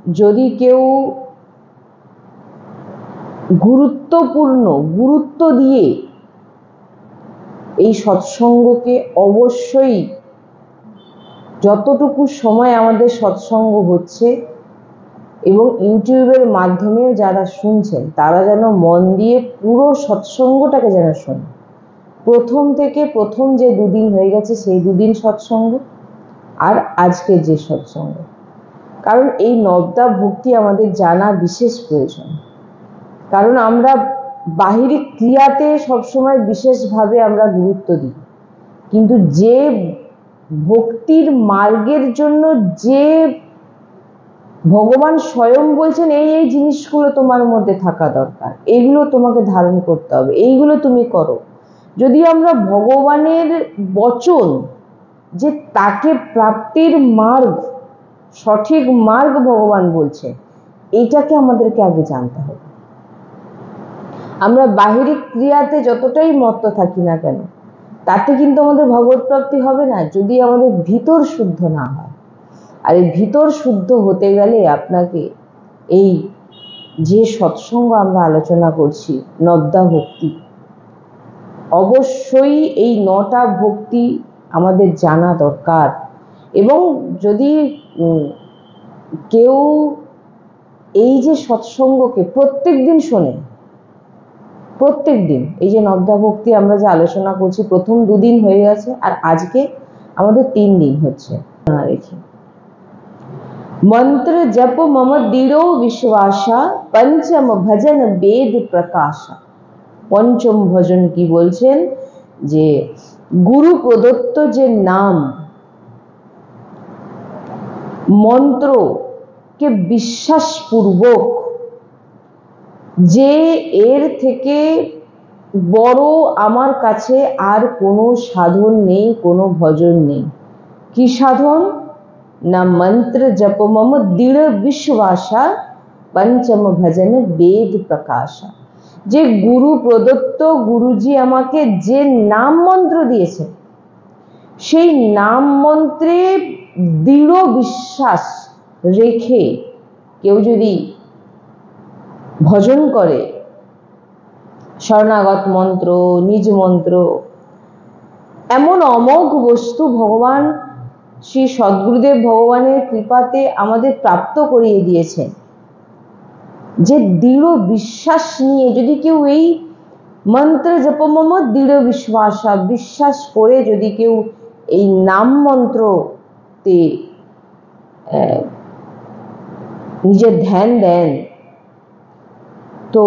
যদি কেউ গুরুত্ব দিয়ে এই সৎসঙ্গকে অবশ্যই যতটুকু সময় আমাদের সৎসঙ্গ হচ্ছে এবং ইউটিউবের মাধ্যমেও যারা শুনছেন তারা যেন মন দিয়ে পুরো সৎসঙ্গটাকে যেন শোনে, প্রথম যে দুদিন হয়ে গেছে সেই দুদিন সৎসঙ্গ আর আজকের যে সৎসঙ্গ। কারণ এই নবদা ভক্তি আমাদের জানা বিশেষ প্রয়োজন। কারণ আমরা বাহিরি ক্রিয়াতে সবসময় বিশেষভাবে আমরা গুরুত্ব দিই, কিন্তু যে ভক্তির মার্গের জন্য যে ভগবান স্বয়ং বলছেন এই জিনিসগুলো তোমার মধ্যে থাকা দরকার, এইগুলো তোমাকে ধারণ করতে হবে, এইগুলো তুমি করো। যদি আমরা ভগবানের বচন যে তাকে প্রাপ্তির মার্গ, সঠিক মার্গ ভগবান বলছে, এইটাকে আমাদেরকে আগে জানতে হবে। আমরা বাহিরিক ক্রিয়াতে যতটাই মত্ত থাকি না কেন, তাতে কিন্তু আমাদের ভগবত প্রাপ্তি হবে না যদি আমাদের ভিতর শুদ্ধ না হয়। আর এই ভিতর শুদ্ধ হতে গেলে আপনাকে এই যে সৎসঙ্গ আমরা আলোচনা করছি নবদা ভক্তি, অবশ্যই এই 9টা ভক্তি আমাদের জানা দরকার। এবং যদি কেউ এই যে সৎসঙ্গকে প্রত্যেক দিন শোনে, প্রত্যেক দিন এই যে নবদা ভক্তি আমরা যে আলোচনা করছি, প্রথম দুদিন হয়ে গেছে আর আজকে আমাদের 3 দিন হচ্ছে। রেখে मंत्र जप मम दृढ़ो विश्वासा पंचम भजन वेद प्रकाशा। पंचम भजन की बोलছেন যে গুরু প্রদত্ত যে নাম মন্ত্র কে বিশ্বাস পূর্বক, যে এর থেকে বড় আমার কাছে আর কোনো সাধন নেই, কোনো ভজন নেই। কি সাধন? না मंत्र जप मम दृढ़ विश्वासा पंचम भजन वेद प्रकाशा। যে গুরু প্রদত্ত, গুরুজি আমাকে যে নাম মন্ত্র দিয়েছে, সেই নাম মন্ত্রে দৃঢ় বিশ্বাস রেখে কেউ যদি ভজন করে, শরণাগত মন্ত্র, নিজ মন্ত্র, এমন অমোঘ বস্তু ভগবান শ্রী সদ্গুরুদেব ভগবানের কৃপাতে আমাদের প্রাপ্ত করিয়ে দিয়েছেন, যে দৃঢ় বিশ্বাস নিয়ে যদি কেউ এই মন্ত্র জপমম দৃঢ় বিশ্বাস করে যদি কেউ এই নাম মন্ত্রতে নিজের ধ্যান দেন, তো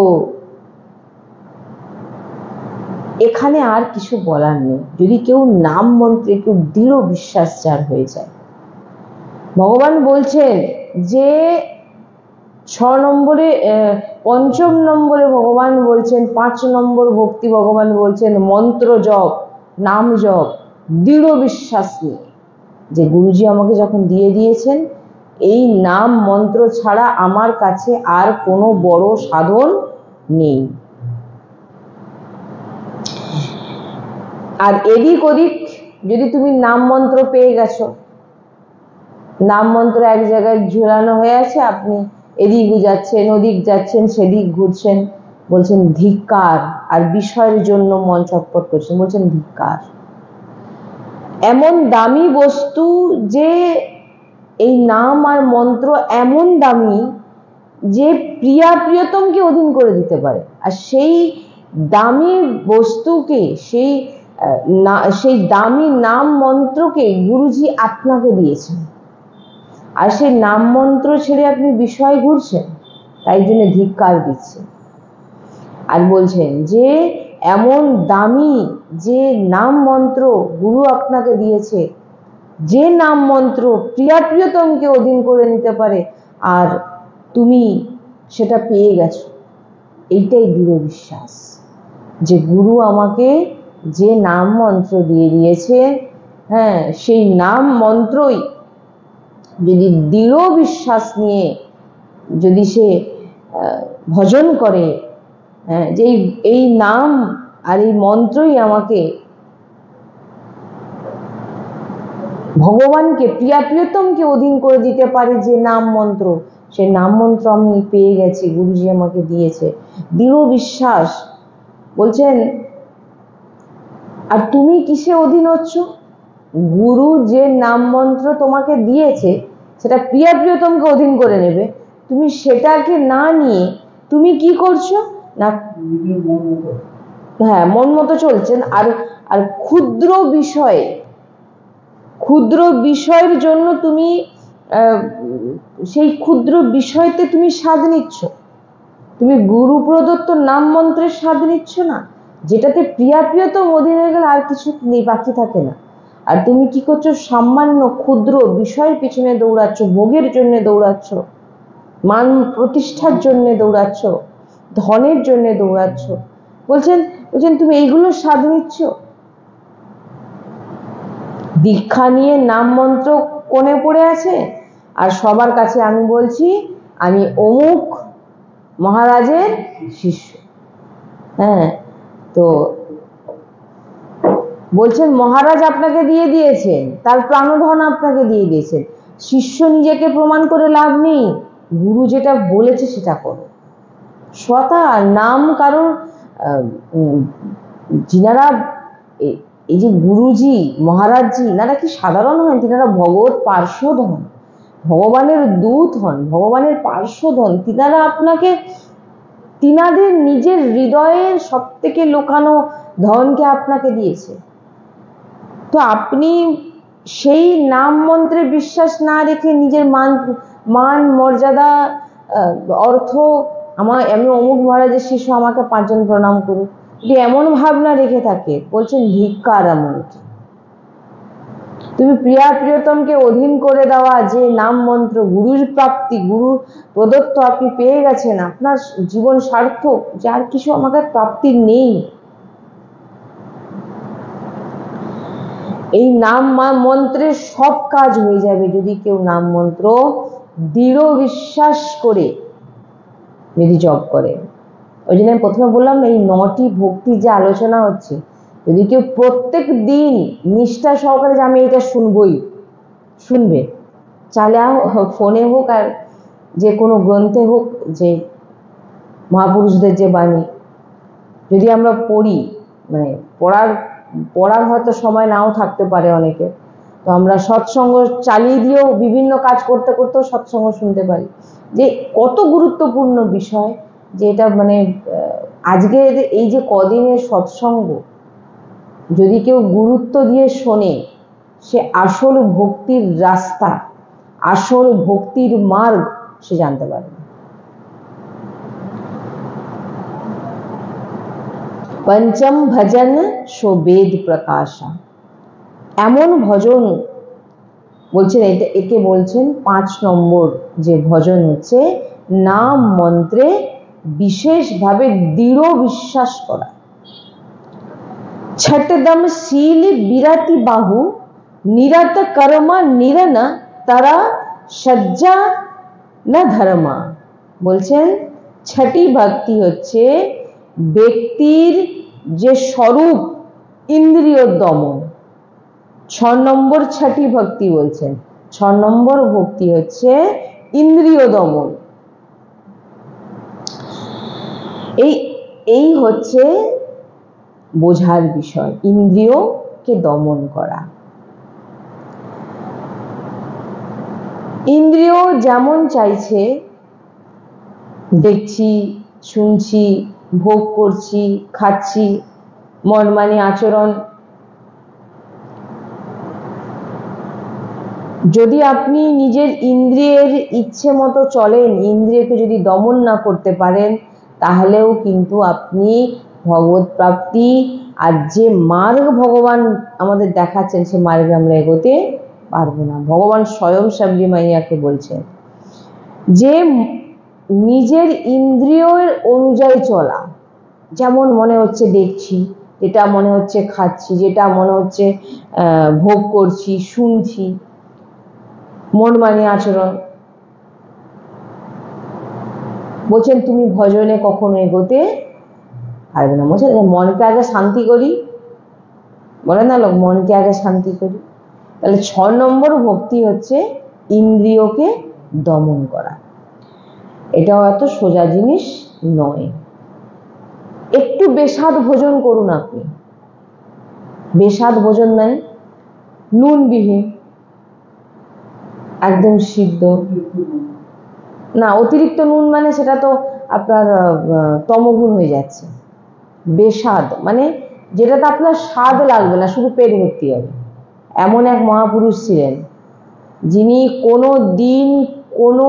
এখানে আর কিছু বলার নেই। যদি কেউ নাম মন্ত্রে কেউ দৃঢ় বিশ্বাস যার হয়ে যায়, ভগবান বলছেন যে 6 নম্বরে, 5ম নম্বরে ভগবান বলছেন, 5 নম্বর ভক্তি ভগবান বলছেন মন্ত্র জপ, নাম জপ দৃঢ় বিশ্বাস নিয়ে। যে গুরুজি আমাকে যখন দিয়ে দিয়েছেন এই নাম মন্ত্র ছাড়া আমার কাছে আর কোনো বড় সাধন নেই। আর এদিক ওদিক যদি তুমি নাম মন্ত্র পেয়ে গেছো, নাম মন্ত্র এক জায়গায় ঝুলানো হয়ে আছে, আপনি এদিক যাচ্ছেন, ওদিক যাচ্ছেন, সেদিক ঘুরছেন, বলছেন ধিক্কার, আর বিষয়ের জন্য মন ছটফট করছেন, বলছেন ধিক্কার। এমন দামি বস্তু যে এই নাম আর মন্ত্র এমন দামি যে প্রিয়তমকে অধীন করে দিতে পারে। আর সেই দামি বস্তুকে, সেই দামি নাম মন্ত্রকে গুরুজি আপনাকে দিয়েছেন, আর সেই নাম মন্ত্র ছেড়ে আপনি বিষয় ঘুরছেন, তাই জন্য ধিক্কার দিচ্ছেন। আর বলছেন যে এমন দামি যে নাম মন্ত্র গুরু আপনাকে দিয়েছে, যে নাম মন্ত্র প্রিয়তমকে অধীন করে নিতে পারে, আর তুমি সেটা পেয়ে গেছো। এইটাই দৃঢ় বিশ্বাস যে গুরু আমাকে যে নাম মন্ত্র দিয়ে দিয়েছে, হ্যাঁ, সেই নাম মন্ত্রই যদি দৃঢ় বিশ্বাস নিয়ে যদি সে ভজন করে, হ্যাঁ, যে এই নাম আর এই মন্ত্রই আমাকে ভগবানকে প্রিয়তমকে অধীন করে দিতে পারে যে নাম মন্ত্র, সেই নাম মন্ত্র আমি পেয়ে গেছি, গুরুজি আমাকে দিয়েছে, দৃঢ় বিশ্বাস। বলছেন আর তুমি কিসে অধীন হচ্ছ? গুরু যে নাম মন্ত্র তোমাকে দিয়েছে সেটা প্রিয়তমকে অধীন করে নেবে, তুমি সেটাকে না নিয়ে তুমি কি করছো না, হ্যাঁ মন মতো চলছেন। আর আর ক্ষুদ্র বিষয়ের জন্য তুমি সেই ক্ষুদ্র বিষয়তে তুমি স্বাদ নিচ্ছ, তুমি গুরু প্রদত্ত নাম মন্ত্রের স্বাদ নিচ্ছ না, যেটাতে প্রিয়তম অধীন হয়ে গেলে আর কিছু নেই, বাকি থাকে না। আর তুমি কি করছো? সামান্য ক্ষুদ্র বিষয়ের পিছনে দৌড়াচ্ছ, ভোগের জন্য দৌড়াচ্ছ, মান প্রতিষ্ঠার জন্য দৌড়াচ্ছ, ধনের জন্য দৌড়াচ্ছ। বলছেন তুমি এইগুলো স্বাদ নিচ্ছ। দীক্ষা নিয়ে নাম মন্ত্র কোণে পড়ে আছে, আর সবার কাছে আমি বলছি আমি অমুক মহারাজের শিষ্য। হ্যাঁ, তো বলছেন মহারাজ আপনাকে দিয়ে দিয়েছেন, তার প্রাণধন আপনাকে দিয়ে দিয়েছেন, শিষ্য নিজেকে প্রমাণ করে লাভ নেই, গুরু যেটা বলেছে সেটা করো। স্বতা নাম কারণ যিনারা এই যে গুরুজি মহারাজজি, এনারা কি সাধারণ হন? তিনারা ভগবত পার্শ্বদ হন, ভগবানের দূত হন, ভগবানের পার্শ্বদ হন। তিনারা আপনাকে তিনাদের নিজের হৃদয়ের সব থেকে লুকানো ধনকে আপনাকে দিয়েছে। তো আপনি সেই নাম মন্ত্রে বিশ্বাস না রেখে নিজের মান মর্যাদা অর্থ, আমি অমুক মহারাজের শিষ্য, আমাকে 5 জন প্রণাম করুন, যদি এমন ভাবনা রেখে থাকে, বলছেন ধিক্কার এমনকি। তুমি প্রিয়তমকে অধীন করে দেওয়া যে নাম মন্ত্র, গুরুর প্রাপ্তি, গুরুর প্রদত্ত আপনি পেয়ে গেছেন, আপনার জীবন সার্থক, যার কিছু আমাদের প্রাপ্তি নেই। এই নাম মন্ত্রের সব কাজ হয়ে যাবে যদি কেউ নাম মন্ত্র দৃঢ় বিশ্বাস করে যদি জপ করে। ওই জন্য আমি প্রথমে বললাম এই 9টি ভক্তি যে আলোচনা হচ্ছে, যদি কেউ প্রত্যেক দিন নিষ্ঠা সহকারে যে আমি এটা শুনবে, চালে ফোনে হোক আর যে কোনো গ্রন্থে হোক, যে মহাপুরুষদের যে বাণী যদি আমরা পড়ি, মানে পড়ার হয়তো সময় নাও থাকতে পারে অনেকে, তো আমরা সৎসঙ্গ চালিয়ে দিয়েও বিভিন্ন কাজ করতে করতেও সৎসঙ্গ শুনতে পারি। যে কত গুরুত্বপূর্ণ বিষয়, যে এটা মানে আজকে এই যে কদিনের সৎসঙ্গ যদি কেউ গুরুত্ব দিয়ে শোনে, সে আসল ভক্তির রাস্তা, আসল ভক্তির মার্গ সে জানতে পারবে। পঞ্চম ভজন সো বেদ প্রকাশা, এমন ভজন বলছেন, একে বলছেন 5 নম্বর যে ভজন হচ্ছে নাম মন্ত্রে বিশেষভাবে দৃঢ় বিশ্বাস করা। ছটদম শীল বিরতি বাহু নিরত কর্ম নিরন তারা সজ্জা না ধর্মা। বলছেন 6টি ভক্তি হচ্ছে ব্যক্তির যে স্বরূপ ইন্দ্রিয় দমন। 6 নম্বর 6টি ভক্তি বলছেন, 6 নম্বর ভক্তি হচ্ছে ইন্দ্রিয় দমন। এই হচ্ছে বোঝার বিষয়, ইন্দ্রিয়কে দমন করা। ইন্দ্রিয় যেমন চাইছে, দেখছি, শুনছি, ভোগ করছি, খাচ্ছি, মনমানি আচরণ, যদি আপনি নিজের ইন্দ্রিয়ের ইচ্ছে মতো চলেন, ইন্দ্রিয়কে যদি দমন না করতে পারেন, তাহলেও কিন্তু আপনি ভগবত প্রাপ্তি আর যে মার্গ ভগবান আমাদের দেখাচ্ছেন সে মার্গে আমরা এগোতে পারবো না। ভগবান স্বয়ং সাবরি মাইয়াকে বলছেন যে নিজের ইন্দ্রিয়ের অনুযায়ী চলা, যেমন মনে হচ্ছে দেখছি, যেটা মনে হচ্ছে খাচ্ছি, যেটা মনে হচ্ছে ভোগ করছি, শুনছি, মনমানি আচরণ, বলছেন তুমি ভজনে কখনো এগোতে পারবে না। বলছেন মনকে আগে শান্তি করি, বলে না লোক, মনকে আগে শান্তি করি। তাহলে 6 নম্বর ভক্তি হচ্ছে ইন্দ্রিয়কে দমন করা। এটাও এত সোজা জিনিস নয়। একটু বেস্বাদ ভোজন করুন আপনি। বেস্বাদ ভোজন মানে নুনবিহীন, একদম সিদ্ধ না, অতিরিক্ত নুন মানে সেটা তো আপনার তমগুণ হয়ে যাচ্ছে। বেস্বাদ মানে যেটাতে আপনার স্বাদ লাগবে না, শুধু পেট ভর্তি হবে। এমন এক মহাপুরুষ ছিলেন যিনি কোনো দিন কোনো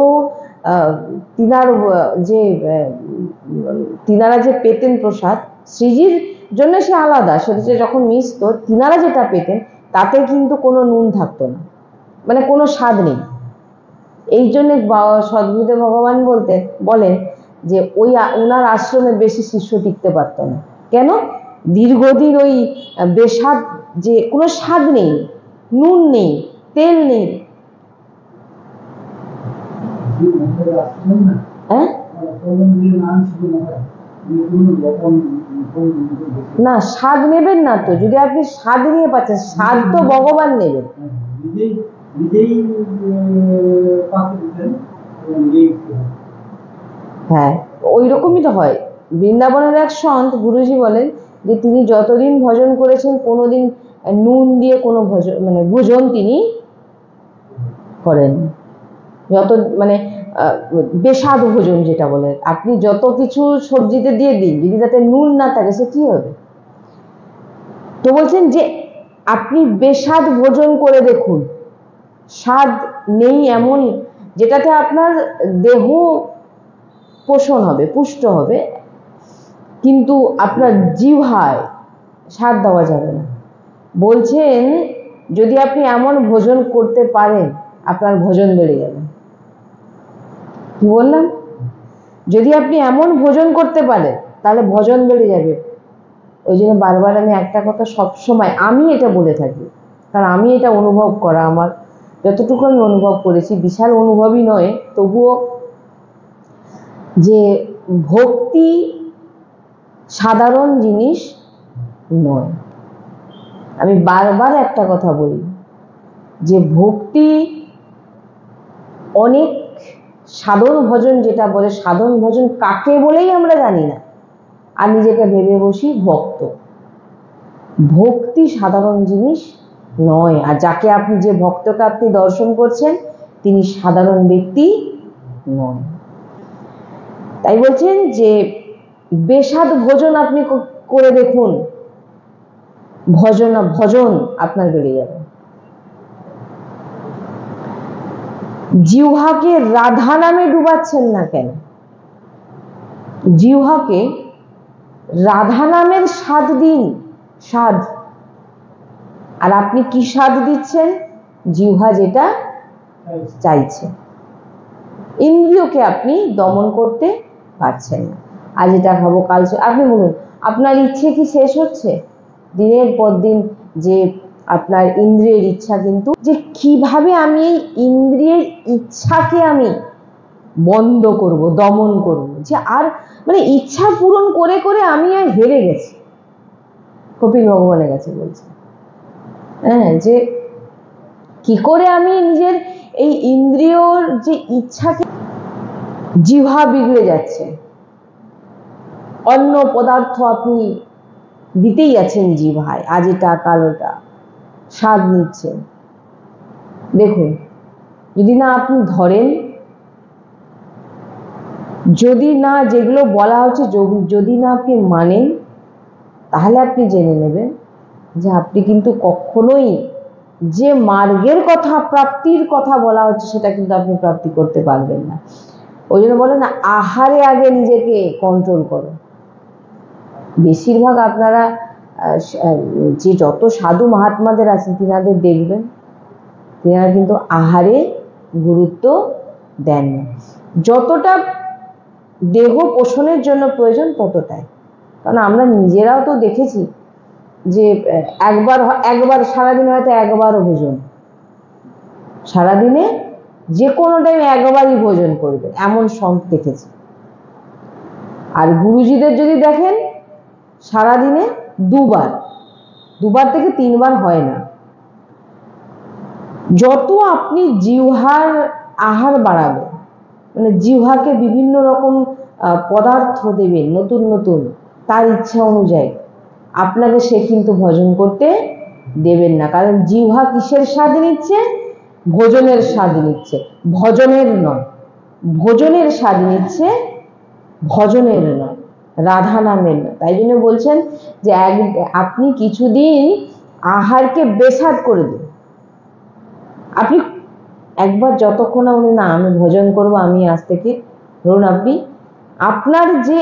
তিনারা যে পেতেন প্রসাদ, শ্রীজির জন্য সে আলাদা, সেটা যখন মিশতো তিনারা যেটা পেতেন তাতে কিন্তু কোনো নুন থাকতো না, মানে কোনো স্বাদ নেই। এই জন্য সদ্গুরুদেব ভগবান বলেন যে ওনার আশ্রমে বেশি শিষ্য টিকতে পারত না। কেন? দীর্ঘদিন ওই বেস্বাদ, যে কোনো স্বাদ নেই, নুন নেই, তেল নেই। হ্যাঁ, না স্বাদ নেবেন না তো, যদি আপনি স্বাদ নিয়ে পাচ্ছেন, স্বাদ তো ভগবান নেবেন। হ্যাঁ, ওই রকমই তো হয়। বৃন্দাবনের এক সন্ত গুরুজি বলেন যে তিনি যতদিন ভজন করেছেন কোনোদিন নুন দিয়ে কোনো ভোজন তিনি করেন। যত বেস্বাদ ভোজন যেটা বলে, আপনি যত কিছু সবজিতে দিয়ে দিন, যদি তাতে নুন না থাকে সে কি হবে? তো বলছেন যে আপনি বেস্বাদ ভোজন করে দেখুন, স্বাদ নেই এমন, যেটাতে আপনার দেহ পোষণ হবে, পুষ্ট হবে, কিন্তু আপনার জিহ্বায় স্বাদ দেওয়া যাবে না। বলছেন যদি আপনি এমন ভোজন করতে পারেন আপনার ভোজন বেড়ে যাবে। কি বললাম? যদি আপনি এমন ভোজন করতে পারেন তাহলে ভোজন বেড়ে যাবে। ওই জন্য বারবার আমি একটা কথা সবসময় আমি এটা বলে থাকি, কারণ আমি এটা অনুভব করা, আমার যতটুকু আমি অনুভব করেছি, বিশাল অনুভবই নয় তবুও, যে ভক্তি সাধারণ জিনিস নয়। আমি বারবার একটা কথা বলি যে ভক্তি অনেক সাধন ভজন, যেটা বলে সাধন ভজন কাকে বলেই আমরা জানি না, আর নিজেকে ভেবে বসি ভক্ত। ভক্তি সাধারণ জিনিস নয়, আর যাকে আপনি, যে ভক্তকে আপনি দর্শন করছেন তিনি সাধারণ ব্যক্তি নন। তাই বলছেন যে বেস্বাদ ভোজন আপনি করে দেখুন, ভজন আপনার বেড়ে যাবে। জিহ্বাকে রাধা নামে ডুবাচ্ছেন না কেন? জিহ্বাকে রাধা নামের স্বাদ দিন, স্বাদ। আর আপনি কি স্বাদ দিচ্ছেন? জিহ্বা যেটা চাইছে। ইন্দ্রিয়কে আপনি দমন করতে পারছেন না। আজ এটা খাবো, কাল আপনি বলুন, আপনার ইচ্ছে কি শেষ হচ্ছে? দিনের পর দিন যে আপনার ইন্দ্রিয়ের ইচ্ছা, কিন্তু যে কিভাবে আমি এই ইন্দ্রিয়ের ইচ্ছাকে আমি বন্ধ করব, দমন করব, যে আর ইচ্ছা পূরণ করে করে আমি আর হেরে গেছি। কপিল ভগবানের কাছে বলছে, হ্যাঁ, যে কি করে আমি নিজের এই ইন্দ্রিয়র যে ইচ্ছাকে, জিহ্বা বিগড়ে যাচ্ছে, অন্য পদার্থ আপনি দিতেই আছেন জিহ্বায়, আজ এটা কাল ওটা, স্বাদ নিচ্ছেন। দেখুন, যদি না আপনি ধরেন, যদি না যেগুলো বলা হচ্ছে যদি না আপনি মানেন, তাহলে আপনি জেনে নেবেন যে আপনি কিন্তু কখনোই যে মার্গের কথা, প্রাপ্তির কথা বলা হচ্ছে সেটা কিন্তু আপনি প্রাপ্তি করতে পারবেন না। ওই জন্য বলে না, আহারে আগে নিজেকে কন্ট্রোল করো। বেশিরভাগ আপনারা যে যত সাধু মহাত্মাদের আছেন তিনাদের দেখবেন, তিনারা কিন্তু আহারে গুরুত্ব দেন না। যতটা দেহ পোষণের জন্য প্রয়োজন ততটাই। কারণ আমরা নিজেরাও তো দেখেছি যে একবার সারাদিনে হয়তো একবারও ভোজন, সারাদিনে যে কোনো টাইম একবারই ভোজন করবে, এমন সন্ত দেখেছি। আর গুরুজিদের যদি দেখেন সারাদিনে দুবার থেকে 3বার হয় না। যত আপনি জিহ্বার আহার বাড়াবেন, মানে জিহ্বাকে বিভিন্ন রকম পদার্থ দেবেন নতুন নতুন তার ইচ্ছা অনুযায়ী, আপনাকে সে কিন্তু ভজন করতে দেবেন না। কারণ জিহ্বা কিসের স্বাদ নিচ্ছে? ভোজনের স্বাদ নিচ্ছে, ভজনের নয়। ভোজনের স্বাদ নিচ্ছে, ভজনের নয়, রাধা নামের নয়। তাই জন্য বলছেন যে আপনি কিছুদিন আহারকে বেসাদ করে দিন। আপনি একবার যতক্ষণ না আমি ভোজন করব, আমি আজ থেকে ধরুন আপনি আপনার যে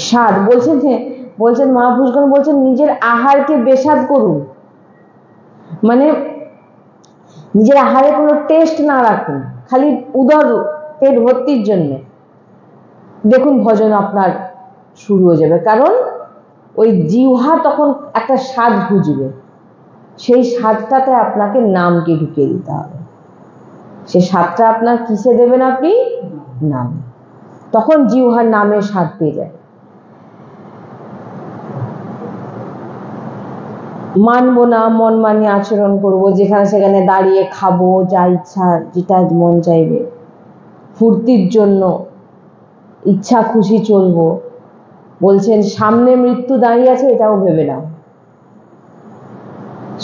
স্বাদ বলছেন, বলছেন মহাপুরুষগণ বলছেন নিজের আহারকে বেসাদ করুন, মানে নিজের আহারে কোনো টেস্ট না রাখুন, খালি উদর পেট ভর্তির জন্য। দেখুন ভজন আপনার শুরু হয়ে যাবে। কারণ ওই জিহ্বা তখন একটা স্বাদ খুঁজবে, সেই স্বাদটাতে আপনাকে নামকে ঢুকিয়ে দিতে হবে। সেই স্বাদটা আপনার কিসে দেবেন? আপনি নাম। তখন জিহ্বার নামের স্বাদ পেয়ে যাবে। মানবো না, মন মানি আচরণ করব, যেখানে সেখানে দাঁড়িয়ে খাবো, যা ইচ্ছা যেটা মন চাইবে, ফুর্তির জন্য ইচ্ছা খুশি চলবো। বলছেন সামনে মৃত্যু দাঁড়িয়ে আছে, এটাও ভেবে নাও।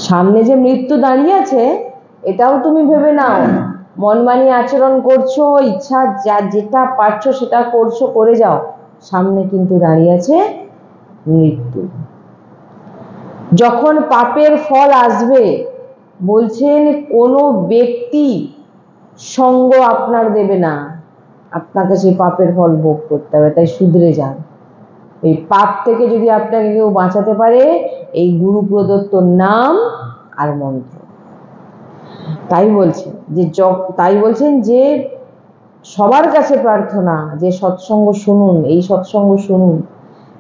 সামনে যে মৃত্যু দাঁড়িয়ে আছে এটাও তুমি ভেবে নাও। মন মানি আচরণ করছো, ইচ্ছা যা যেটা পারছো সেটা করছো, করে যাও, সামনে কিন্তু দাঁড়িয়ে আছে মৃত্যু। যখন পাপের ফল আসবে, বলছেন কোনো ব্যক্তি সঙ্গ আপনার দেবে না, আপনাকে সেই পাপের ফল ভোগ করতে হবে। তাই শুধরে যান। এই পাপ থেকে যদি আপনাকে কেউ বাঁচাতে পারে, এই গুরু প্রদত্ত নাম আর মন্ত্র। তাই বলছেন যে সবার কাছে প্রার্থনা যে সৎসঙ্গ শুনুন, এই সৎসঙ্গ শুনুন।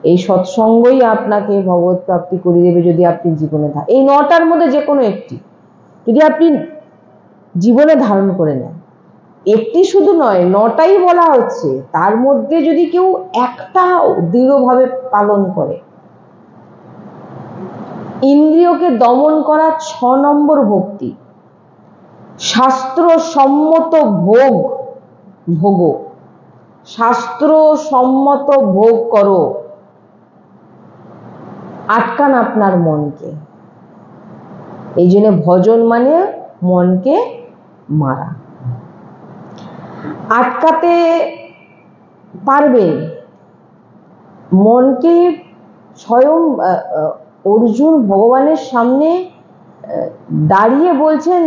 এই সৎসঙ্গই আপনাকে ভগবত প্রাপ্তি করে দেবে যদি আপনি জীবনে এই 9টার মধ্যে যে কোনো একটি যদি আপনি জীবনে ধারণ করে নেন। একটি শুধু নয়, 9টাই বলা হচ্ছে, তার মধ্যে যদি কেউ একটা দৃঢ়ভাবে পালন করে। ইন্দ্রিয়কে দমন করা 6 নম্বর ভক্তি। শাস্ত্র সম্মত ভোগ, শাস্ত্র সম্মত ভোগ করো। আটকান আপনার মনকে। এই জন্য ভজন মানে মনকে মারা। আটকাতে পারবেন মনকে। স্বয়ং অর্জুন ভগবানের সামনে দাঁড়িয়ে বলছেন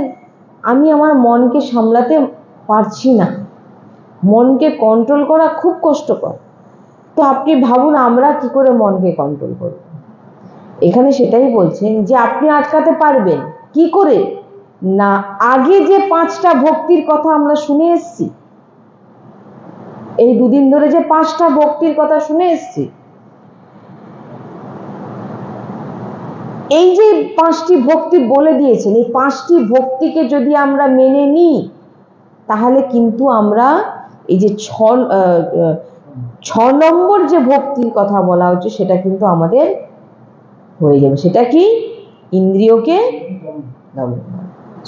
আমি আমার মনকে সামলাতে পারছি না, মনকে কন্ট্রোল করা খুব কষ্টকর। তো আপনি ভাবুন আমরা কি করে মনকে কন্ট্রোল করব। এখানে সেটাই বলছেন যে আপনি আটকাতে পারবেন কি করে না। আগে যে 5টা ভক্তির কথা আমরা শুনে এসেছি, এই দুদিন ধরে যে 5টা ভক্তির কথা শুনে এসেছি, এই যে 5টি ভক্তি বলে দিয়েছেন, এই 5টি ভক্তিকে যদি আমরা মেনে নিই, তাহলে কিন্তু আমরা এই যে 6 নম্বর যে ভক্তির কথা বলা হচ্ছে সেটা কিন্তু আমাদের হয়ে যাবে। সেটা কি? ইন্দ্রিয়কে দমন,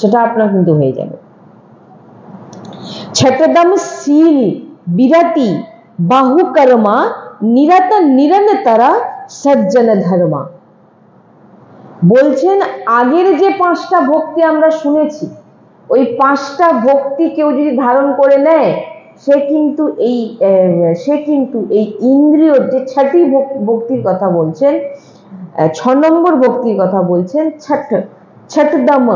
সেটা আপনার কিন্তু হয়ে যাবে। छठदम शील विरति बाहुकर्मा निरत निरंतर सज्जन धर्मा। বলছেন আগের যে 5টা ভক্তি আমরা শুনেছি, ওই 5টা ভক্তি কেউ যদি ধারণ করে নেয়, সে কিন্তু এই ইন্দ্রিয় যে 6টি ভক্তির কথা বলছেন, 6 নম্বর ভক্তির কথা বলছেন, ছঠদম,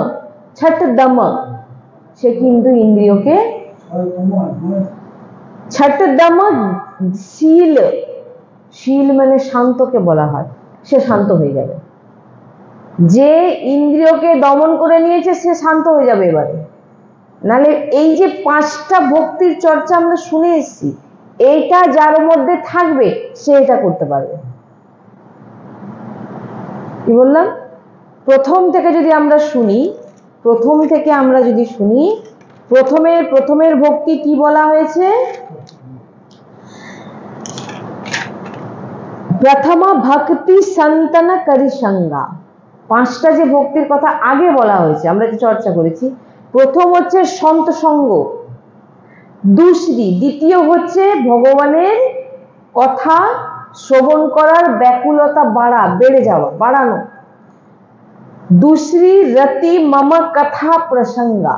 সে কিন্তু ইন্দ্রিয়কে ছঠদম শীল মানে শান্তকে বলা হয়, সে শান্ত হয়ে যাবে। যে ইন্দ্রিয়কে দমন করে নিয়েছে সে শান্ত হয়ে যাবে এবারে। নালে এই যে 5টা ভক্তির চর্চা আমরা শুনে এসেছি, এইটা যার মধ্যে থাকবে সে এটা করতে পারবে। কি বললাম? প্রথম থেকে আমরা যদি শুনি, প্রথমের ভক্তি কি বলা হয়েছে? প্রথমা ভক্তি সন্তন করি সঙ্গা। পাঁচটা যে ভক্তির কথা আগে বলা হয়েছে, আমরা যে চর্চা করেছি, প্রথম হচ্ছে সন্ত সঙ্গ, দ্বিতীয় হচ্ছে ভগবানের কথা শ্রবণ করার ব্যাকুলতা বাড়ানো, दूसरी रति मम कथा प्रसंगा,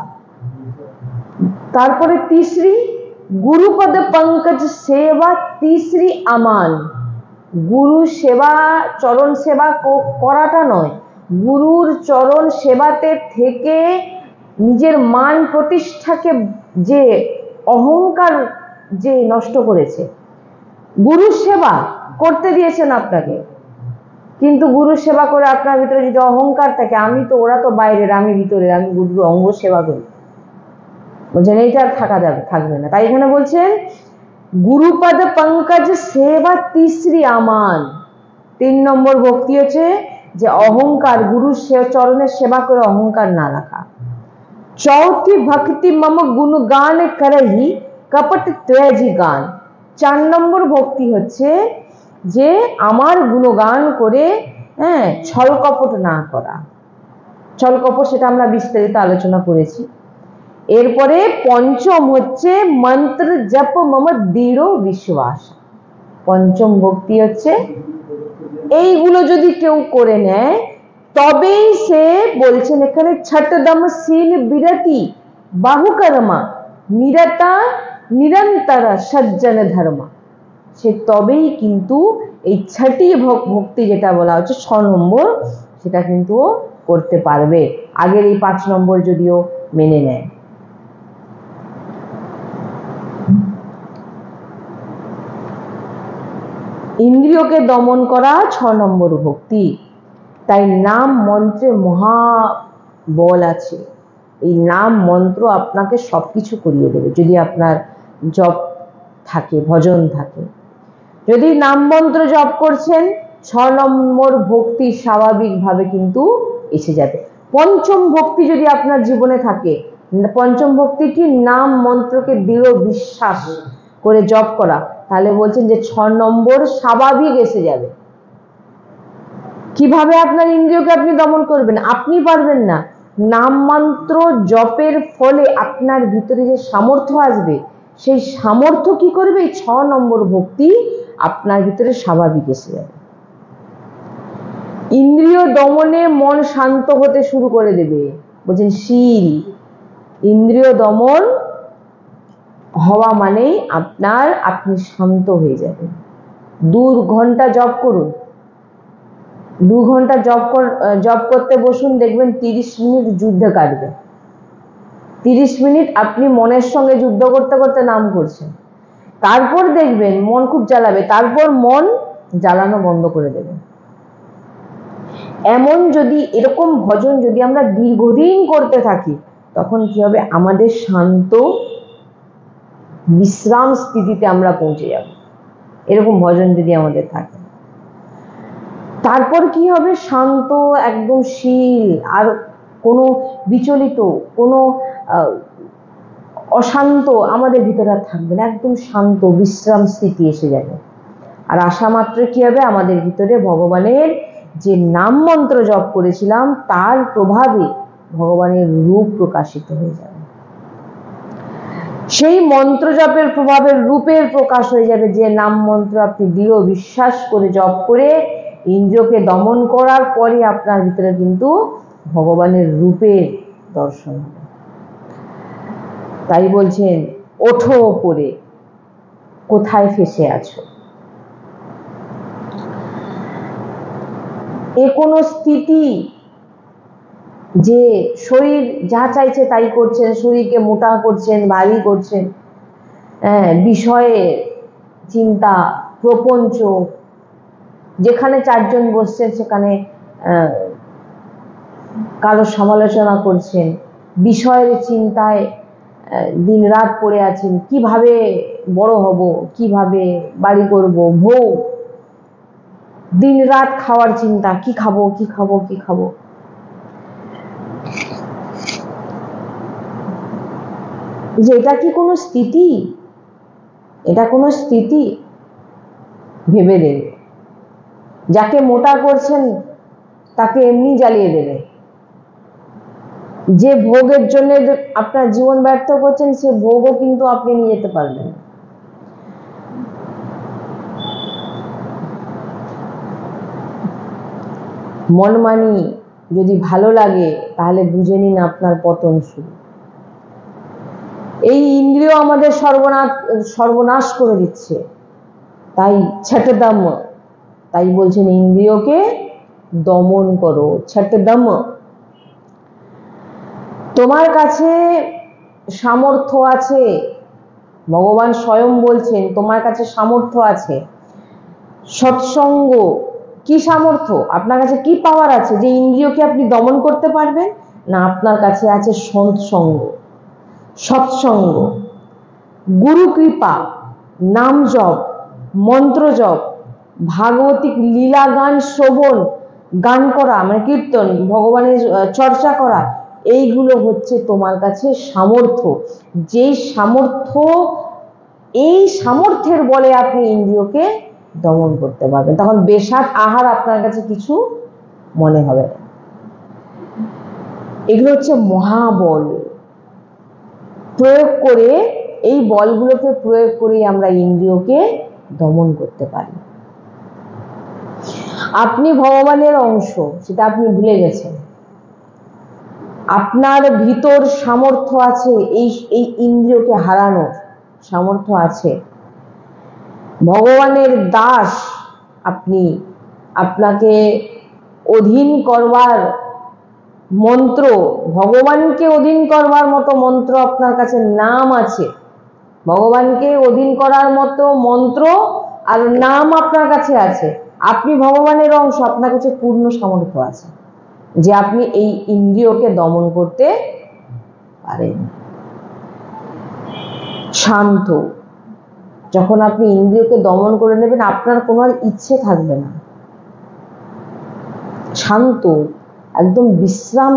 তারপরে तीसरी गुरुपद पंकज सेवा, तीसरी अमान, गुरु सेवा चरण सेवा করাটা নয়, গুরুর চরণ সেবাতে থেকে নিজের মান প্রতিষ্ঠাকে যে অহংকার যে নষ্ট করেছে। গুরু সেবা করতে দিয়েছেন আপনাকে, কিন্তু গুরু সেবা করে আপনার ভিতরে যদি অহংকার থাকে, আমি তো, ওরা তো বাইরের, আমি ভিতরের, আমি গুরুর অঙ্গ সেবা করি, বলছেন এইটা আর থাকবে না। তাই এখানে বলছেন গুরুপদ পঙ্কজ সেবা तीसरी আমান, 3 নম্বর ভক্তি হচ্ছে যে অহংকার, গুরু চরণের সেবা করে অহংকার না রাখা। चौथी भक्ति मम गुणगान करही कपट ত্যাজি গান, 4 নম্বর ভক্তি হচ্ছে যে আমার গুণগান করে ছল কপট না করা। ছল কপট সেটা আমরা বিস্তারিত আলোচনা করেছি। এরপরে পঞ্চম হচ্ছে মন্ত্র জপ মম দৃঢ় বিশ্বাস, পঞ্চম ভক্তি হচ্ছে এইগুলো যদি কেউ করে নেয় তবেই সে, বলছেন এখানে ছটদম শীল বিরতি বাহুকর্মা নিরতা নিরন্তর সজ্জন ধর্মা, সে তবেই কিন্তু এই ছটি ভক্তি যেটা বলা হচ্ছে 6 নম্বর, সেটা কিন্তু করতে পারবে, আগের এই 5 নম্বর যদিও মেনে নেয়। ইন্দ্রিয়কে দমন করা 6 নম্বর ভক্তি। তাই নাম মন্ত্রে মহা বল আছে, এই নাম মন্ত্র আপনাকে সবকিছু করিয়ে দেবে যদি আপনার জপ থাকে, ভজন থাকে। যদি নাম মন্ত্র জপ করছেন 6 নম্বর ভক্তি স্বাভাবিকভাবে কিন্তু এসে যাবে। পঞ্চম ভক্তি যদি আপনার জীবনে থাকে, পঞ্চম ভক্তি কি, নাম মন্ত্রকে দৃঢ় বিশ্বাস করে জপ করা, তাহলে বলছেন যে 6 নম্বর স্বাভাবিক এসে যাবে। কিভাবে আপনার ইন্দ্রিয়কে আপনি দমন করবেন? আপনি পারবেন না, নাম মন্ত্র জপের ফলে আপনার ভিতরে যে সামর্থ্য আসবে, সেই সামর্থ্য কি করবে? 6 নম্বর ভক্তি আপনার ভিতরে স্বাভাবিক এসে যাবে। ইন্দ্রিয় দমনে মন শান্ত হতে শুরু করে দেবে, বলছেন শীল। ইন্দ্রিয় দমন হওয়া মানেই আপনি শান্ত হয়ে যাবেন। 2 ঘন্টা জপ করুন, 2 ঘন্টা জপ করতে বসুন, দেখবেন 30 মিনিট যুদ্ধ কাটবে। 30 মিনিট আপনি মনের সঙ্গে যুদ্ধ করতে করতে নাম করছেন, তারপর দেখবেন মন খুব জ্বালাবে, তারপর মন জ্বালানো বন্ধ করে দেবে। এমন যদি এরকম ভজন যদি আমরা দীর্ঘদিন করতে থাকি, তখন কি হবে? আমাদের শান্ত বিশ্রাম স্থিতিতে আমরা পৌঁছে যাব, এরকম ভজন যদি আমাদের থাকে। তারপর কি হবে? শান্ত, একদম শীল, আর কোনো বিচলিত, কোনো অশান্ত আমাদের ভিতরে আর থাকবে না, একদম শান্ত বিশ্রাম স্থিতি এসে যাবে। আর আসা মাত্র কি হবে? আমাদের ভিতরে ভগবানের যে নাম মন্ত্র জপ করেছিলাম তার প্রভাবে ভগবানের রূপ প্রকাশিত হয়ে যাবে, সেই মন্ত্র জপের প্রভাবে রূপের প্রকাশ হয়ে যাবে। যে নাম মন্ত্র আপনি দৃঢ় বিশ্বাস করে জপ করে ইন্দ্রিয়কে দমন করার পরে আপনার ভিতরে কিন্তু ভগবানের রূপের দর্শন হবে। তাই বলছেন ওঠো ওপরে, কোথায় ফেসে আছো? এ কোনো স্থিতি যে শরীর যা চাইছে তাই করছেন, শরীরকে মোটা করছেন, ভারী করছেন, বিষয়ে চিন্তা, প্রপঞ্চ, যেখানে 4 জন বসছেন সেখানে কারো সমালোচনা করছেন, বিষয়ের চিন্তায় দিন রাত পড়ে আছেন, কিভাবে বড় হব, কিভাবে বাড়ি করব, ভোগ, দিন রাত খাওয়ার চিন্তা, কি খাবো কি খাবো কি খাবো। যে এটা কি কোনো স্থিতি? এটা কোনো স্থিতি? ভেবে দেন। যাকে মোটা করছেন তাকে এমনি জ্বালিয়ে দেবে। যে ভোগের জন্য আপনার জীবন ব্যর্থ করছেন, সে ভোগও কিন্তু আপনি নিয়ে যেতে পারবেন। মনমানি যদি ভালো লাগে তাহলে বুঝে নিন আপনার পতন শুরু। এই ইন্দ্রিয় আমাদের সর্বনাশ করে দিচ্ছে। তাই ছটদম, তাই বলছেন ইন্দ্রিয়কে দমন করো। ছটদম, তোমার কাছে সামর্থ্য আছে, ভগবান স্বয়ং বলছেন তোমার কাছে সামর্থ্য আছে। সৎসঙ্গ কি সামর্থ্য, আপনার কাছে কি পাওয়ার আছে যে ইন্দ্রিয়কে আপনি দমন করতে পারবেন? না, আপনার কাছে আছে সৎসঙ্গ, সৎসঙ্গ, গুরু কৃপা, নাম জপ, মন্ত্র জপ, ভাগবতিক লীলা গান শ্রবণ, গান করা মানে কীর্তন, ভগবানের চর্চা করা, এইগুলো হচ্ছে তোমার কাছে সামর্থ্য। যেই সামর্থ্য, এই সামর্থ্যের বলে আপনি ইন্দ্রিয়কে দমন করতে পারবেন। তখন বেশাদ আহার আপনার কাছে কিছু মনে হবে না। এগুলো হচ্ছে মহাবল। প্রয়োগ করে, এই বলগুলোকে প্রয়োগ করে আমরা ইন্দ্রিয়কে দমন করতে পারি। আপনি ভগবানের অংশ, সেটা আপনি ভুলে গেছেন। আপনার ভিতর সামর্থ্য আছে এই ইন্দ্রিয়কে হারানোর সামর্থ্য আছে। ভগবানের দাস আপনি, আপনাকে অধীন করবার মন্ত্র, ভগবানকে অধীন করবার মতো মন্ত্র আপনার কাছে নাম আছে। ভগবানকে অধীন করার মতো মন্ত্র আর নাম আপনার কাছে আছে। আপনি ভগবানের অংশ, আপনার কাছে পূর্ণ সামর্থ্য আছে যে আপনি এই ইন্দ্রিয়কে দমন করতে পারেন। শান্ত, যখন আপনি ইন্দ্রিয়কে দমন করে নেবেন আপনার কোনো আর ইচ্ছে থাকবে না। শান্ত, একদম বিশ্রাম,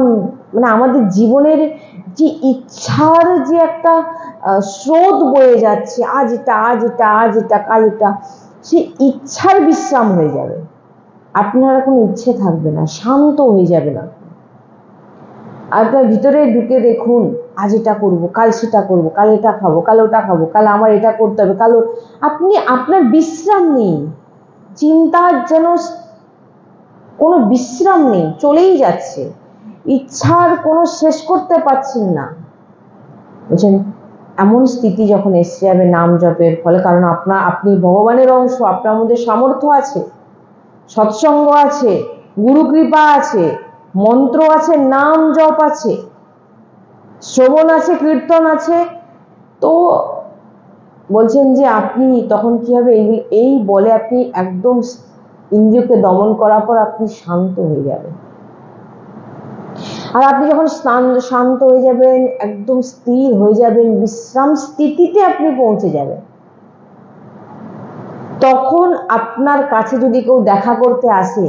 মানে আমাদের জীবনের যে ইচ্ছার যে একটা স্রোত বয়ে যাচ্ছে, আজ এটা আজ এটা আজ এটা কাল এটা, সে ইচ্ছার বিশ্রাম হয়ে যাবে। আপনার কোনো ইচ্ছে থাকবে না, শান্ত হয়ে যাবে না। আপনার ভিতরে ঢুকে দেখুন, আজ এটা করবো, কাল সেটা করবো, কাল এটা খাবো, কাল ওটা খাবো, কাল আমার এটা করতে হবে, কাল আপনি আপনার বিশ্রাম নেই, চিন্তার যেন কোনো বিশ্রাম নেই, চলেই যাচ্ছে, ইচ্ছার কোনো শেষ করতে পারছেন না, বুঝছেন? এমন স্থিতি যখন এসে যাবে নাম জপের ফলে, কারণ আপনি ভগবানের অংশ, আপনার মধ্যে সামর্থ্য আছে, সৎসঙ্গ আছে, গুরু কৃপা আছে, মন্ত্র আছে, নাম জপ আছে, শ্রবণ আছে, কীর্তন আছে, তো বলছেন যে আপনি তখন কি হবে, এই বলে আপনি একদম ইন্দ্রিয়কে দমন করার পর আপনি শান্ত হয়ে যাবেন। আর আপনি যখন শান্ত হয়ে যাবেন, একদম স্থির হয়ে যাবেন, বিশ্রাম স্থিতিতে আপনি পৌঁছে যাবেন, তখন আপনার কাছে যদি কেউ দেখা করতে আসে,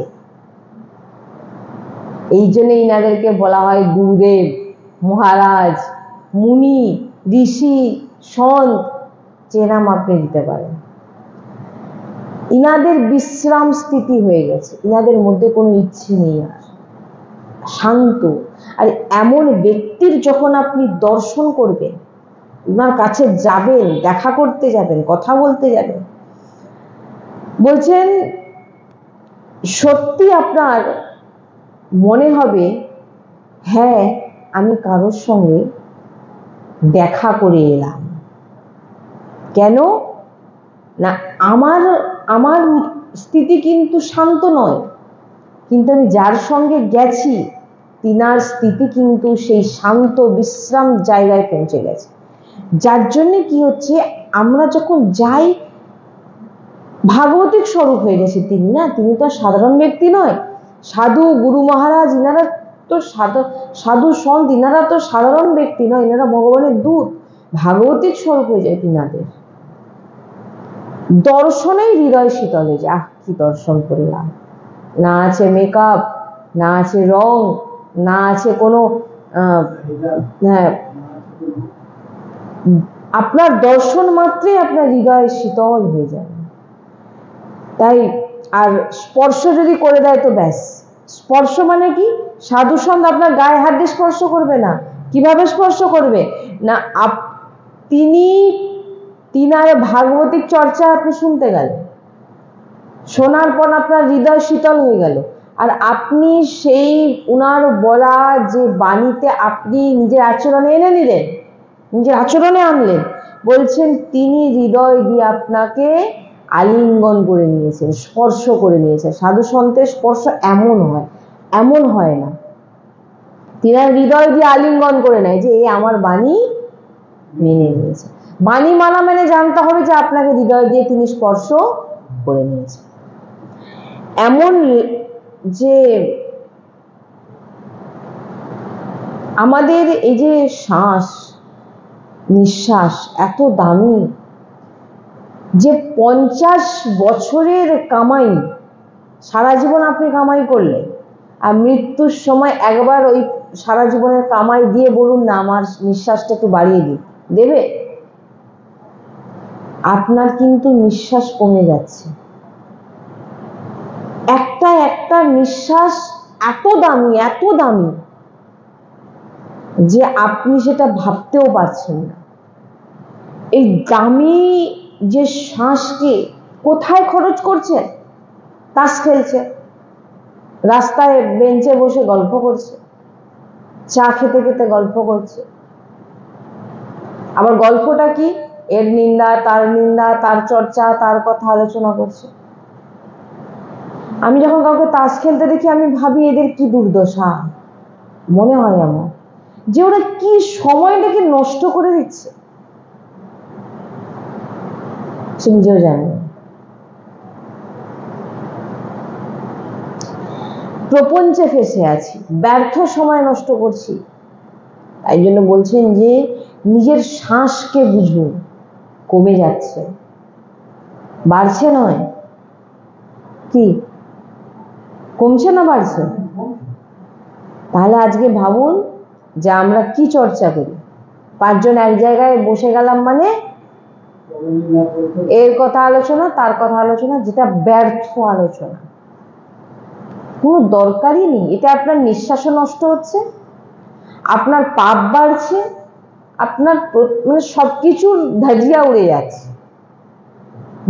এই জন্য ইনাদেরকে বলা হয় গুরুদেব, মহারাজ, মুনি, ঋষি, সন্ত, যে নাম আপনি দিতে পারেন। ইনাদের বিশ্রাম স্থিতি হয়ে গেছে, ইনাদের মধ্যে কোনো ইচ্ছে নেই আর, শান্ত। আর এমন ব্যক্তির যখন আপনি দর্শন করবেন, ওনার কাছে যাবেন, দেখা করতে যাবেন, কথা বলতে যাবেন, বলছেন সত্যি আপনার মনে হবে হ্যাঁ আমি কারোর সঙ্গে দেখা করে এলাম। কেন না, আমার স্থিতি কিন্তু শান্ত নয়, কিন্তু আমি যার সঙ্গে গেছি তিনার স্থিতি কিন্তু সেই শান্ত বিশ্রাম জায়গায় পৌঁছে গেছে। যার জন্য কি হচ্ছে, আমরা যখন যাই ভাগবতিক স্বরূপ হয়ে গেছে তিনি, না, তিনি তো সাধারণ ব্যক্তি নয়। সাধু গুরু মহারাজ ইনারা তো সাধু সন্ত, ইনারা তো সাধারণ ব্যক্তি নয়, ইনারা ভগবানের দূত, ভাগবতিক স্বরূপ হয়ে যায় তিনাদের। দর্শনেই হৃদয় শীতল হয়ে যায়। কি দর্শন করলাম, না আছে মেকআপ, না আছে রং, না আছে কোনো আপনার দর্শন মাত্রই আপনার হৃদয় শীতল হয়ে যাবে। তাই আর স্পর্শ যদি করে দেয় তো ব্যাস, স্পর্শ মানে কি? সাধু সন্ত আপনার গায়ে হাত দিয়ে স্পর্শ করবে না। কিভাবে স্পর্শ করবে না, তিনার ভাগবতিক চর্চা আপনি শুনতে গেলেন, শোনার পর আপনার হৃদয় শীতল হয়ে গেল, আর আপনি সেই উনার বলা যে বাণীতে আপনি নিজের আচরণে এনে নিলেন, নিজের আচরণে আনলেন, বলছেন তিনি হৃদয় দিয়ে আপনাকে আলিঙ্গন করে নিয়েছেন, স্পর্শ করে নিয়েছেন। সাধু সন্তের স্পর্শ এমন হয়, এমন হয় না। তিনার হৃদয় দিয়ে আলিঙ্গন করে নেয় যে এই আমার বাণী মেনে নিয়েছে। বাণী মানা মানে জানতে হবে যে আপনাকে হৃদয় দিয়ে তিনি স্পর্শ করে নিয়েছে। এমন যে আমাদের এই যে শ্বাস নিঃশ্বাস এত দামি, যে 50 বছরের কামাই সারা জীবন আপনি কামাই করলে, আর মৃত্যুর সময় একবার ওই সারা জীবনের কামাই দিয়ে বলুন না আমার নিঃশ্বাসটা একটু বাড়িয়ে দিই, দেবে? আপনার কিন্তু নিঃশ্বাস কমে যাচ্ছে। একটা একটা নিঃশ্বাস এত দামি, এত দামি যে আপনি সেটা ভাবতেও পারছেন না। এই দামি যে শ্বাসকে কোথায় খরচ করছে? তাস খেলছে, রাস্তায় বেঞ্চে বসে গল্প করছে, চা খেতে খেতে গল্প করছে। আবার গল্পটা কি? এর নিন্দা, তার চর্চা, তার কথা আলোচনা করছে। আমি যখন কাউকে তাস খেলতে দেখি আমি ভাবি এদের কি দুর্দশা। মনে হয় আমার যে ওরা কি সময়টাকে নষ্ট করে দিচ্ছে, সে নিজেও জানে না। প্রপঞ্চে ফেসে আছি, ব্যর্থ সময় নষ্ট করছি। তাই জন্য বলছেন যে নিজের শ্বাসকে বুঝুন, কমে যাচ্ছে, বাড়ছে নয়। কি কমছে না বাড়ছে? তাহলে আজকে ভাবুন যে আমরা কি চর্চা করি। 5 জন এক জায়গায় বসে গেলাম মানে এর কথা আলোচনা, তার কথা আলোচনা, যেটা ব্যর্থ আলোচনা, কোনো দরকারই নেই। এতে আপনার নিঃশ্বাসও নষ্ট হচ্ছে, আপনার পাপ বাড়ছে, আপনার মানে সবকিছুর ধাজিয়া উড়ে যাচ্ছে,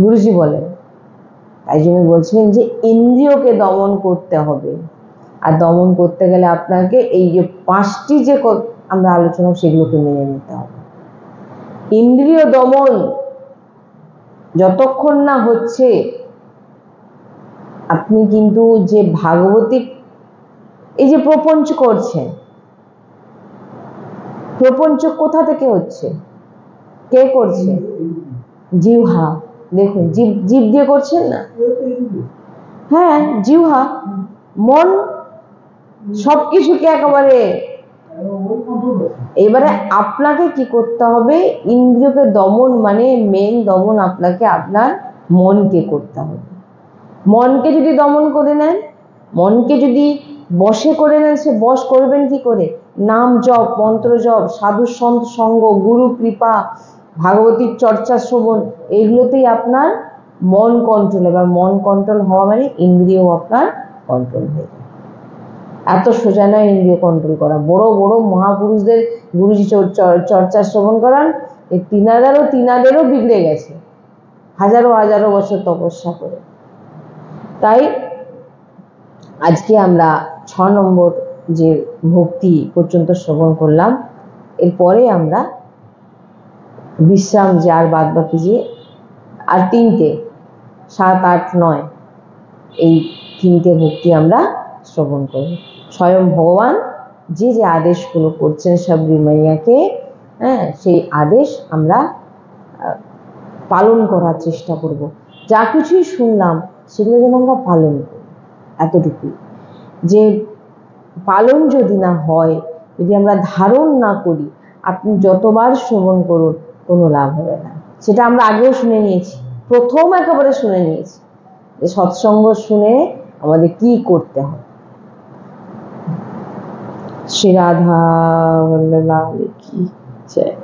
গুরুজি বলেন। তাই জন্য বলছেন যে ইন্দ্রিয়কে দমন করতে হবে, আর দমন করতে গেলে আপনাকে এই যে 5টি যে আমরা আলোচনা সেগুলোকে মেনে নিতে হবে। ইন্দ্রিয় দমন যতক্ষণ না হচ্ছে আপনি কিন্তু যে ভাগবতিক এই যে প্রপঞ্চ করছেন, প্রপঞ্চ কোথা থেকে হচ্ছে? কে করছে? জিহ্বা। দেখুন জীব দিয়ে করছেন না? হ্যাঁ, জিহ্বা, মন, সবকিছুকে একেবারে। এবারে আপনাকে কি করতে হবে? ইন্দ্রিয়কে দমন মানে মেন দমন আপনাকে আপনার মনকে করতে হবে। মনকে যদি দমন করে নেন, মনকে যদি বশে করে নেন, সে বশ করবেন কি করে? নাম জপ, মন্ত্র জপ, সাধু সন্ত সঙ্গ, গুরু কৃপা, ভাগবতীর চর্চা শ্রবণ, এইগুলোতেই আপনার মন কন্ট্রোল হবে। মন কন্ট্রোল হওয়া মানে ইন্দ্রিয় আপনার কন্ট্রোল হয়ে যাবে। এত সোজা নয় ইন্দ্রিয় কন্ট্রোল করা। বড় বড় মহাপুরুষদের গুরুজি চর্চা শ্রবণ করান, এই তিনাদেরও বিগড়ে গেছে হাজারো হাজারো বছর তপস্যা করে। তাই আজকে আমরা 6 নম্বর যে ভক্তি পর্যন্ত শ্রবণ করলাম, এরপরে আমরা বিশ্রাম, যে আর বাদ বাকি যে আর 3টে 7, 8, 9 এই 3টে ভক্তি আমরা শ্রবণ করব। স্বয়ং ভগবান যে যে আদেশগুলো করছেন সাবরী মাইয়াকে, হ্যাঁ, সেই আদেশ আমরা পালন করার চেষ্টা করব। যা কিছুই শুনলাম সেগুলো যেন আমরা পালন করি। এতটুকুই, যে পালন যদি না হয়, যদি আমরা ধারণ না করি, আপনি যতবার শ্রবণ করুন কোনো লাভ হবে না। সেটা আমরা আগেও শুনে নিয়েছি, প্রথম একেবারে শুনে নিয়েছি যে সৎসঙ্গ শুনে আমাদের কি করতে হয়। শ্রী রাধা বল্লভ কি জয়।